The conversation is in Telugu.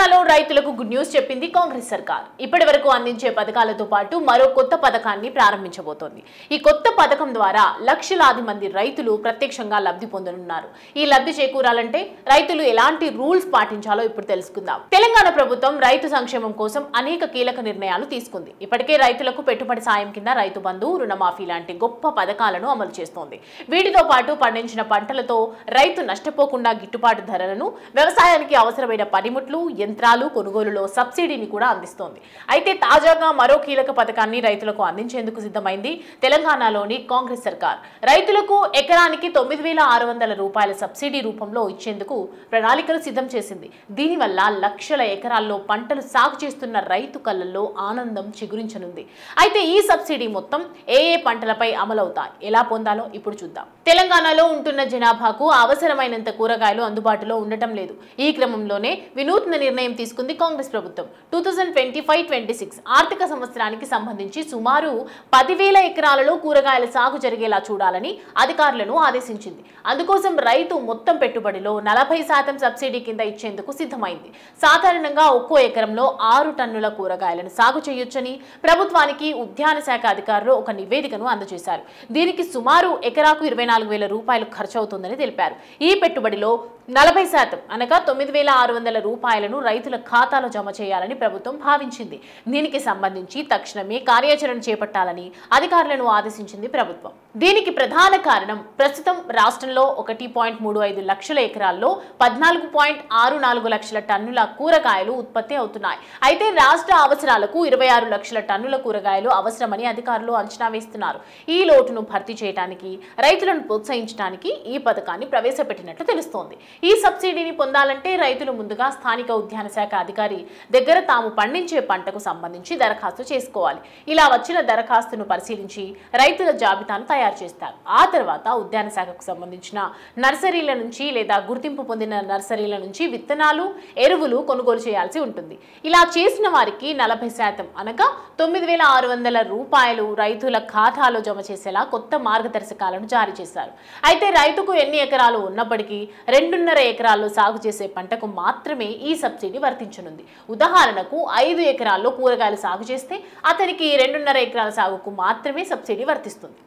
తెలంగాణలో రైతులకు గుడ్ న్యూస్ చెప్పింది కాంగ్రెస్ సర్కార్. ఇప్పటివరకు అందించే పథకాలతో పాటు మరో కొత్త పథకాన్ని ప్రారంభించబోతోంది. ఈ కొత్త పథకం ద్వారా లక్షలాది మంది రైతులు ప్రత్యక్షంగా లబ్ధి పొందనున్నారు. ఈ లబ్ధి చేకూరాలంటే రైతులు ఎలాంటి రూల్స్ పాటించాలో ఇప్పుడు తెలుసుకుందాం. తెలంగాణ ప్రభుత్వం రైతు సంక్షేమం కోసం అనేక కీలక నిర్ణయాలు తీసుకుంది. ఇప్పటికే రైతులకు పెట్టుబడి సాయం కింద రైతు బంధు, రుణమాఫీ లాంటి గొప్ప పథకాలను అమలు చేస్తోంది. వీటితో పాటు పండించిన పంటలతో రైతు నష్టపోకుండా గిట్టుబాటు ధరలను, వ్యవసాయానికి అవసరమైన పనిముట్లు, యంత్రాలు కొనుగోలులో సబ్సిడీని కూడా అందిస్తోంది. అయితే తాజాగా మరో కీలక పథకాన్ని రైతులకు అందించేందుకు సిద్ధమైంది తెలంగాణలోని కాంగ్రెస్ సర్కార్. రైతులకు ఎకరానికి 9,600 రూపాయల సబ్సిడీ రూపంలో ఇచ్చేందుకు ప్రణాళికలు సిద్ధం చేసింది. దీనివల్ల లక్షల ఎకరాల్లో పంటలు సాగు చేస్తున్న రైతు కళ్ళల్లో ఆనందం చిగురించనుంది. అయితే ఈ సబ్సిడీ మొత్తం ఏ పంటలపై అమలవుతాయి, ఎలా పొందాలో ఇప్పుడు చూద్దాం. తెలంగాణలో ఉంటున్న జనాభాకు అవసరమైనంత కూరగాయలు అందుబాటులో ఉండటం లేదు. ఈ క్రమంలోనే వినూత్న నిర్ణయం తీసుకుంది కాంగ్రెస్ ప్రభుత్వం. 2025-26 ఆర్థిక సంవత్సరానికి సంబంధించి సుమారు 10,000 ఎకరాలలో కూరగాయల సాగు జరిగేలా చూడాలని అధికారులను ఆదేశించింది. అందుకోసం రైతు మొత్తం పెట్టుబడిలో 40% సబ్సిడీ కింద ఇచ్చేందుకు సిద్ధమైంది. సాధారణంగా ఒక్కో ఎకరంలో 6 టన్నుల కూరగాయలను సాగు చేయొచ్చని ప్రభుత్వానికి ఉద్యాన శాఖ అధికారులు ఒక నివేదికను అందజేశారు. దీనికి సుమారు ఎకరాకు 24,000 రూపాయలు ఖర్చు అవుతుందని తెలిపారు. ఈ పెట్టుబడిలో 40% అనగా 9,600 రూపాయలను రైతుల ఖాతాలో జమ చేయాలని ప్రభుత్వం భావించింది. దీనికి సంబంధించి తక్షణమే కార్యాచరణ చేపట్టాలని అధికారులను ఆదేశించింది ప్రభుత్వం. దీనికి ప్రధాన కారణం ప్రస్తుతం రాష్ట్రంలో 1.35 లక్షల ఎకరాల్లో 14.64 లక్షల టన్నుల కూరగాయలు ఉత్పత్తి అవుతున్నాయి. అయితే రాష్ట్ర అవసరాలకు 26 లక్షల టన్నుల కూరగాయలు అవసరమని అధికారులు అంచనా వేస్తున్నారు. ఈ లోటును భర్తీ చేయడానికి, రైతులను ప్రోత్సహించడానికి ఈ పథకాన్ని ప్రవేశపెట్టినట్లు తెలుస్తోంది. ఈ సబ్సిడీని పొందాలంటే రైతులు ముందుగా స్థానిక ఉద్యాన శాఖ అధికారి దగ్గర తాము పండించే పంటకు సంబంధించి దరఖాస్తు చేసుకోవాలి. ఇలా వచ్చిన దరఖాస్తును పరిశీలించి రైతుల జాబితాను తయారు చేస్తారు. ఆ తర్వాత ఉద్యాన శాఖకు సంబంధించిన నర్సరీల నుంచి లేదా గుర్తింపు పొందిన నర్సరీల నుంచి విత్తనాలు, ఎరువులు కొనుగోలు చేయాల్సి ఉంటుంది. ఇలా చేసిన వారికి 40% అనగా 9,600 రూపాయలు రైతుల ఖాతాలో జమ చేసేలా కొత్త మార్గదర్శకాలను జారీ చేశారు. అయితే రైతుకు ఎన్ని ఎకరాలు ఉన్నప్పటికీ 2.5 ఎకరాల్లో సాగు చేసే పంటకు మాత్రమే ఈ సబ్సిడీ వర్తించనుంది. ఉదాహరణకు 5 ఎకరాల్లో కూరగాయలు సాగు చేస్తే అతనికి 2.5 ఎకరాల సాగుకు మాత్రమే సబ్సిడీ వర్తిస్తుంది.